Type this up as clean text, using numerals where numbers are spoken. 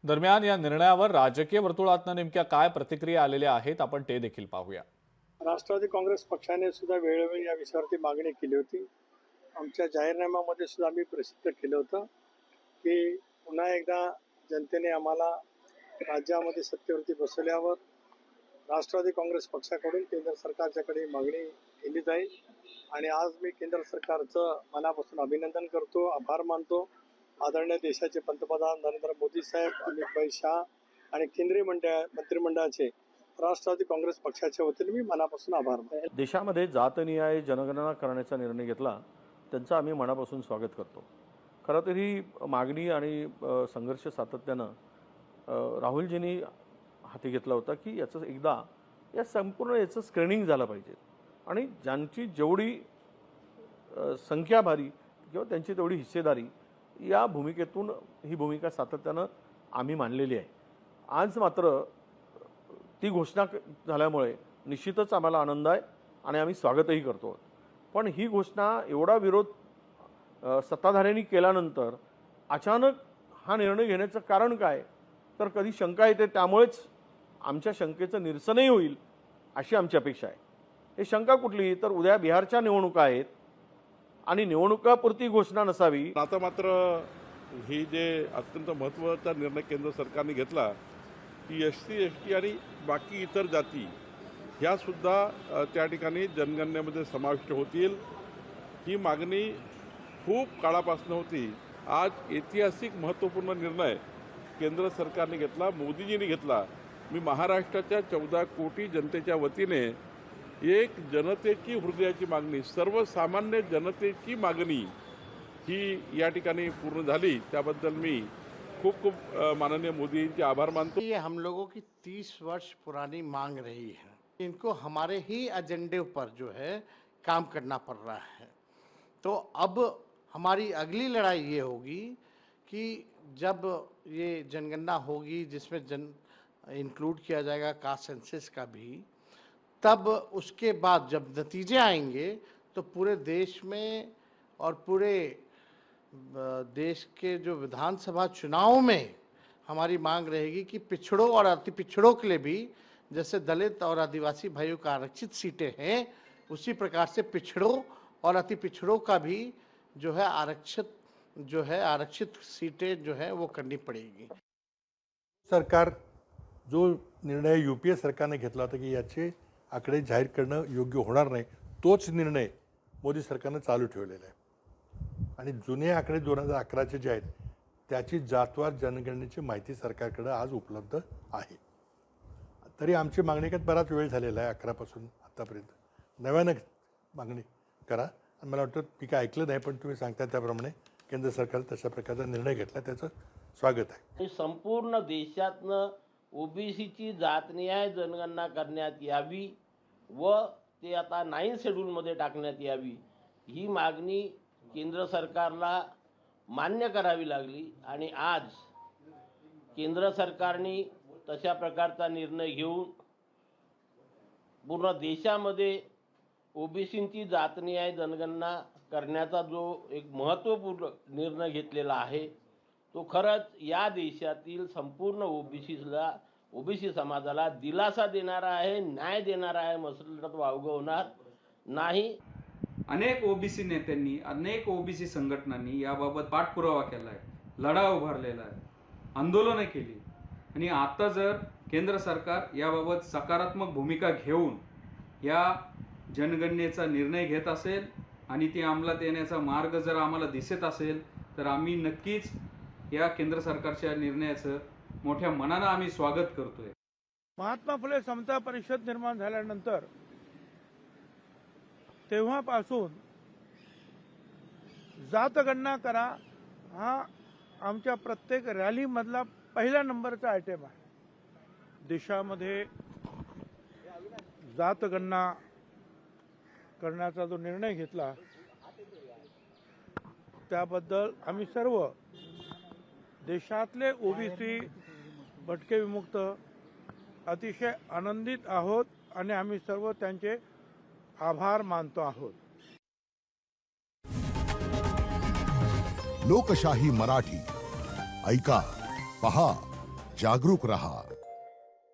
दरम्यान या निर्णयावर राजकीय वर्तुळातून नेमक्या काय प्रतिक्रिया आलेल्या आहेत आपण ते देखील पाहूया। राष्ट्रवादी काँग्रेस पक्षाने सुद्धा वेळोवेळी या विषयावरती मागणी केली होती। आमच्या जाहीरनाम्यामध्ये सुद्धा आम्ही प्रसिद्ध केलं होतं की पुन्हा एकदा जनतेने आम्हाला राज्यामध्ये सत्तेवरती बसवल्यावर राष्ट्रवादी काँग्रेस पक्षाकडून केंद्र सरकारच्याकडे मागणी केली जाईल आणि आज मी केंद्र सरकारचं मनापासून अभिनंदन करतो, आभार मानतो। आदरणीय देशाचे पंतप्रधान नरेंद्र मोदी साहेब, अमित भाई शाह आणि केंद्रीय मंत्रिमंडळाचे राष्ट्रवादी काँग्रेस पक्षाच्या वतीने मी मनापासून आभार मानतो। देशामध्ये जातनिहाय जनगणना करण्याचा निर्णय घेतला त्यांचा आम्ही मनापासून स्वागत करतो। खरं तर ही मागणी आणि संघर्ष सातत्यानं राहुलजींनी हाती घेतला होता की याचं एकदा या संपूर्ण याचं स्क्रीनिंग झालं पाहिजे आणि ज्यांची जेवढी संख्या भारी किंवा त्यांची तेवढी हिस्सेदारी या भूमिकेतून ही भूमिका सातत्यानं आम्ही मांडलेली आहे। आज मात्र ती घोषणा झाल्यामुळे निश्चितच आम्हाला आनंद आहे आणि आम्ही स्वागतही करतो। पण ही घोषणा एवढा विरोध सत्ताधाऱ्यांनी केल्यानंतर अचानक हा निर्णय घेण्याचं कारण काय, तर कधी शंका येते, त्यामुळेच आमच्या शंकेचं निरसनही होईल अशी आमची अपेक्षा आहे। हे शंका कुठली, तर उद्या बिहारच्या निवडणुका आहेत आणि निवडणुकापुरती घोषणा नसावी। आता मात्र ही जे अत्यंत महत्त्वाचा निर्णय केंद्र सरकारने घेतला की एससी एसटी आणि बाकी इतर जाती ह्यासुद्धा त्या ठिकाणी जनगणनेमध्ये समाविष्ट होतील। ही मागणी खूप काळापासून होती। आज ऐतिहासिक महत्त्वपूर्ण निर्णय केंद्र सरकारने घेतला, मोदीजींनी घेतला। मी महाराष्ट्राच्या 14 कोटी जनतेच्या वतीने एक जनतेची हृदयाची मागणी, सर्वसामान्य जनतेची मागणी ही या ठिकाणी पूर्ण झाली, त्याबद्दल मी खूप खूप माननीय मोदींचे आभार मानतो। ये हम लोगों की 30 वर्ष पुरानी मांग रही है, इनको हमारे ही एजेंडे पर जो है काम करना पड़ रहा है। तो अब हमारी अगली लड़ाई ये होगी कि जब ये जनगणना होगी जिसमें इंक्लूड किया जाएगा कास्ट सेंसस का भी, तब उसके बाद जब नतीजे आएंगे तो पूरे देश में और पूरे देश के जो विधानसभा चुनाव में हमारी मांग रहेगी कि पिछड़ों और अति पिछड़ों के लिए भी, जैसे दलित और आदिवासी भाइयों का आरक्षित सीटें हैं, उसी प्रकार से पिछड़ों और अति पिछड़ों का भी जो है आरक्षित सीटें जो है वो करनी पड़ेगी। सरकार जो निर्णय यूपीए सरकारने घेतला होता की याचे आकडे जाहीर करणं योग्य होणार नाही, तोच निर्णय मोदी सरकारने चालू ठेवलेला आहे आणि जुने आकडे 2011चे जे आहेत त्याची जातवार जनगणनेची माहिती सरकारकडे आज उपलब्ध आहे। तरी आमची मागणी काय बराच वेळ झालेला आहे, 11 पासून आतापर्यंत। नव्यानं मागणी करा आणि मला वाटतं मी काय ऐकलं नाही, पण तुम्ही सांगता त्याप्रमाणे केंद्र सरकारने तशा प्रकारचा निर्णय घेतला, त्याचं स्वागत आहे। संपूर्ण देशातनं ओबीसीची जातनिहाय जनगणना करण्यात यावी व ते आता 9 शेड्यूलमध्ये टाकण्यात यावी, ही मागणी केंद्र सरकारला मान्य करावी लागली आणि आज केंद्र सरकारने तशा प्रकारचा निर्णय घेऊन पूर्ण देशामध्ये ओबीसींची जातनिहाय जनगणना करण्याचा जो एक महत्त्वपूर्ण निर्णय घेतलेला आहे, तो खरंच या देशातील संपूर्ण ओबीसी समाजाला दिलासा देणारा आहे, न्याय देणारा आहे, मसलत वावगवणार नाही। अनेक ओबीसी नेत्यांनी, अनेक ओबीसी संघटनांनी याबाबत पाठपुरावा केला आहे, लढा उभारलेला आहे, आंदोलनं केली आणि आता जर केंद्र सरकार याबाबत सकारात्मक भूमिका घेऊन या जनगणनेचा निर्णय घेत असेल आणि ती अंमलात येण्याचा मार्ग जर आम्हाला दिसत असेल, तर आम्ही नक्कीच या केंद्र सरकारच्या निर्णयाचं मोठ्या मनानं आम्ही स्वागत करतोय। महात्मा फुले समता परिषद निर्माण झाल्यानंतर तेव्हापासून जातगणना करा हा आमच्या प्रत्येक रॅलीमधला पहिला नंबरचा आयटम आहे। देशामध्ये जातगणना करण्याचा जो निर्णय घेतला त्याबद्दल आम्ही सर्व देशातले ओबीसी भटके विमुक्त अतिशय आनंदित आहोत आणि आम्ही सर्व त्यांचे आभार मानतो आहोत। लोकशाही मराठी ऐका, पहा, जागरूक रहा।